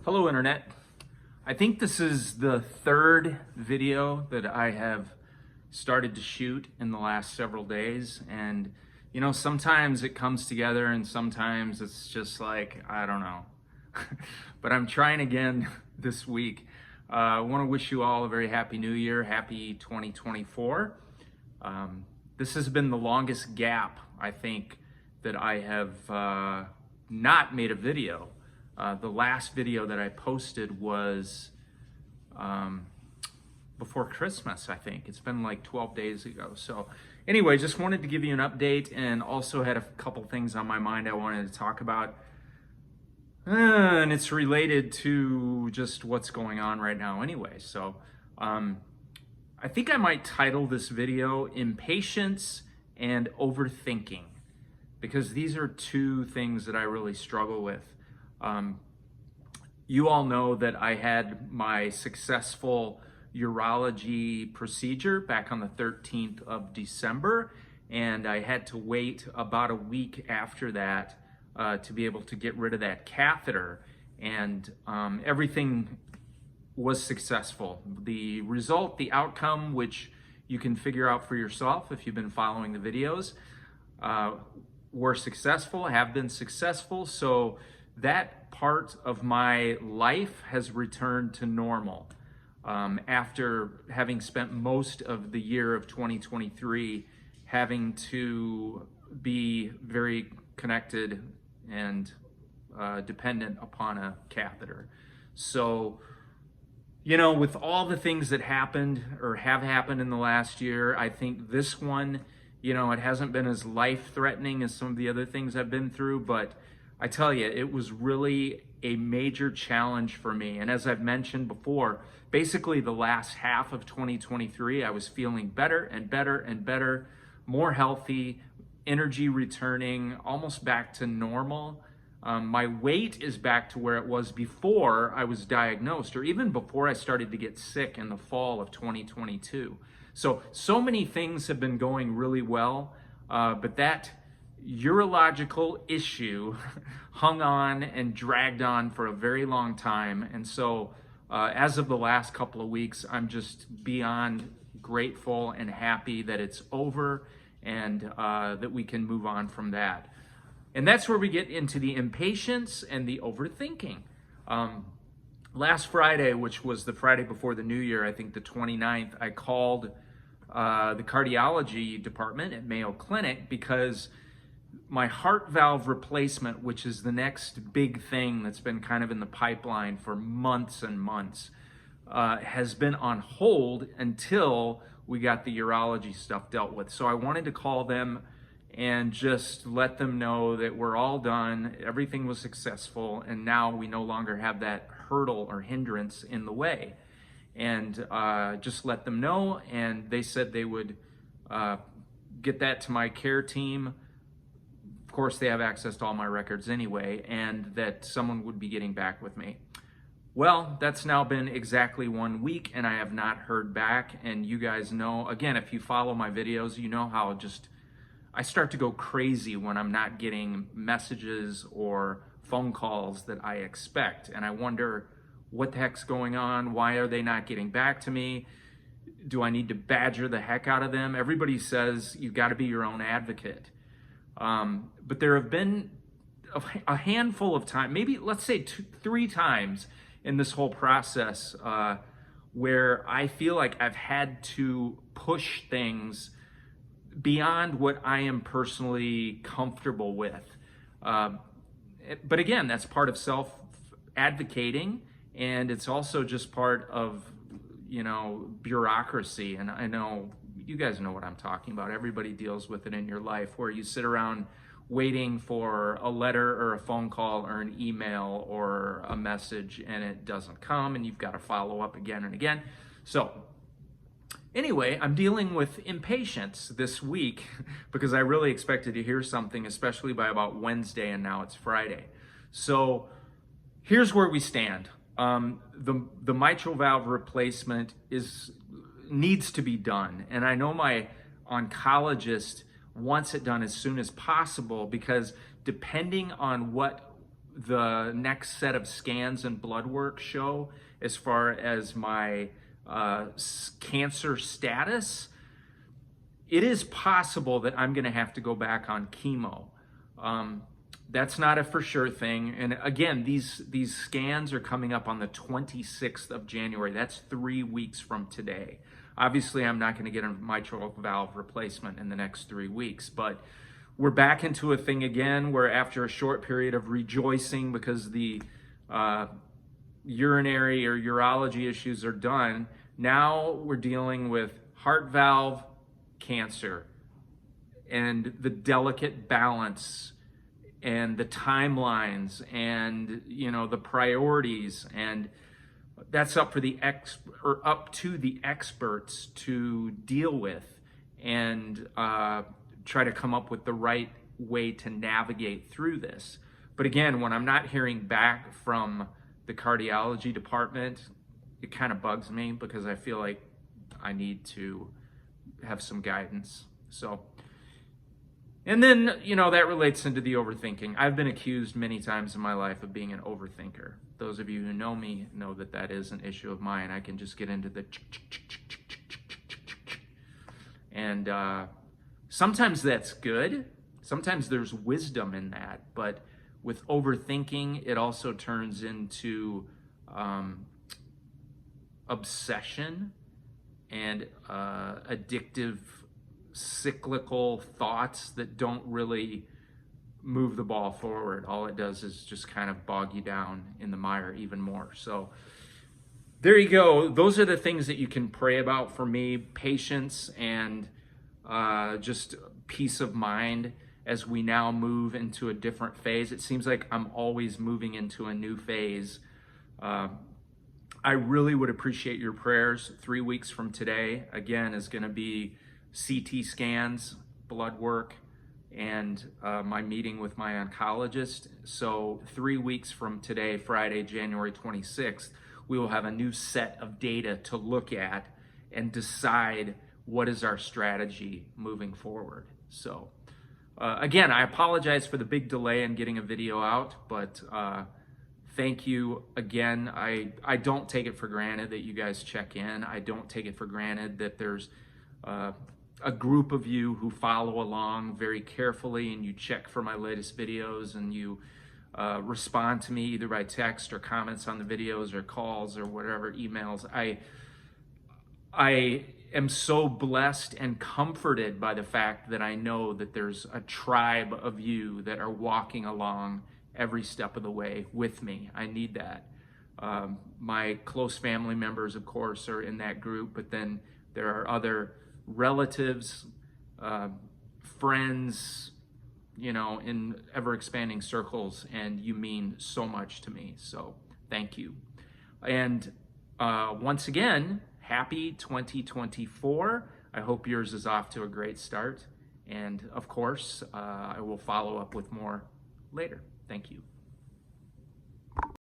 Hello, Internet. I think this is the third video that I have started to shoot in the last several days. And, sometimes it comes together and sometimes it's just like, I don't know. But I'm trying again this week. I want to wish you all a very happy new year. Happy 2024. This has been the longest gap, I think, that I have not made a video. The last video that I posted was before Christmas, I think. It's been like 12 days ago. So anyway, just wanted to give you an update and also had a couple things on my mind I wanted to talk about. And it's related to just what's going on right now anyway. So I think I might title this video Impatience and Overthinking, because these are two things that I really struggle with. You all know that I had my successful urology procedure back on the 13th of December, and I had to wait about a week after that to be able to get rid of that catheter, and everything was successful. The result, the outcome, which you can figure out for yourself if you've been following the videos, were successful, have been successful. So that part of my life has returned to normal after having spent most of the year of 2023 having to be very connected and dependent upon a catheter. So, with all the things that happened or have happened in the last year, I think this one, it hasn't been as life-threatening as some of the other things I've been through, but I tell you, it was really a major challenge for me. And as I've mentioned before, basically the last half of 2023, I was feeling better and better and better, more healthy, energy returning, almost back to normal. My weight is back to where it was before I was diagnosed, or even before I started to get sick in the fall of 2022. So many things have been going really well, but that urological issue hung on and dragged on for a very long time. And so as of the last couple of weeks, I'm just beyond grateful and happy that it's over and that we can move on from that. And that's where we get into the impatience and the overthinking. Last Friday, which was the Friday before the New Year, I think the 29th, I called the cardiology department at Mayo Clinic because my heart valve replacement, which is the next big thing that's been kind of in the pipeline for months and months, has been on hold until we got the urology stuff dealt with. So I wanted to call them and just let them know that we're all done, everything was successful, and now we no longer have that hurdle or hindrance in the way. And just let them know, and they said they would get that to my care team. Of course, they have access to all my records anyway, and that someone would be getting back with me. Well, that's now been exactly 1 week, and I have not heard back. And you guys know, again, if you follow my videos, you know how I start to go crazy when I'm not getting messages or phone calls that I expect. And I wonder what the heck's going on? Why are they not getting back to me? Do I need to badger the heck out of them? Everybody says you've got to be your own advocate. But there have been a handful of times, maybe let's say 3 times in this whole process where I feel like I've had to push things beyond what I am personally comfortable with. But again, that's part of self-advocating, and it's also just part of, bureaucracy. And I know you guys know what I'm talking about. Everybody deals with it in your life, where you sit around waiting for a letter or a phone call or an email or a message, and it doesn't come, and you've got to follow up again and again. So anyway, I'm dealing with impatience this week because I really expected to hear something, especially by about Wednesday, and now it's Friday. So here's where we stand. The mitral valve replacement needs to be done, and I know my oncologist wants it done as soon as possible, because depending on what the next set of scans and blood work show as far as my cancer status, it is possible that I'm going to have to go back on chemo. That's not a for sure thing. And again, these scans are coming up on the 26th of January. That's 3 weeks from today. Obviously, I'm not going to get a mitral valve replacement in the next 3 weeks, but we're back into a thing again where after a short period of rejoicing because the urinary or urology issues are done, now we're dealing with heart valve cancer and the delicate balance and the timelines and the priorities, and that's up to the experts to deal with and try to come up with the right way to navigate through this. But again, when I'm not hearing back from the cardiology department, it kind of bugs me because I feel like I need to have some guidance. So, and then, that relates into the overthinking. I've been accused many times in my life of being an overthinker. Those of you who know me know that that is an issue of mine. I can just get into the and sometimes that's good. Sometimes there's wisdom in that. But with overthinking, it also turns into obsession and addictive, cyclical thoughts that don't really move the ball forward. All it does is just kind of bog you down in the mire even more. So there you go. Those are the things that you can pray about for me: patience and just peace of mind as we now move into a different phase. It seems like I'm always moving into a new phase. I really would appreciate your prayers. 3 weeks from today, again, is going to be CT scans, blood work, and my meeting with my oncologist. So 3 weeks from today, Friday, January 26th, we will have a new set of data to look at and decide what is our strategy moving forward. So again, I apologize for the big delay in getting a video out, but thank you again. I don't take it for granted that you guys check in. I don't take it for granted that there's a group of you who follow along very carefully and you check for my latest videos and you respond to me either by text or comments on the videos or calls or whatever, emails. I am so blessed and comforted by the fact that I know that there's a tribe of you that are walking along every step of the way with me. I need that. My close family members, of course, are in that group, but then there are other relatives, friends, in ever expanding circles, and you mean so much to me. So thank you. And once again, happy 2024. I hope yours is off to a great start. And of course, I will follow up with more later. Thank you.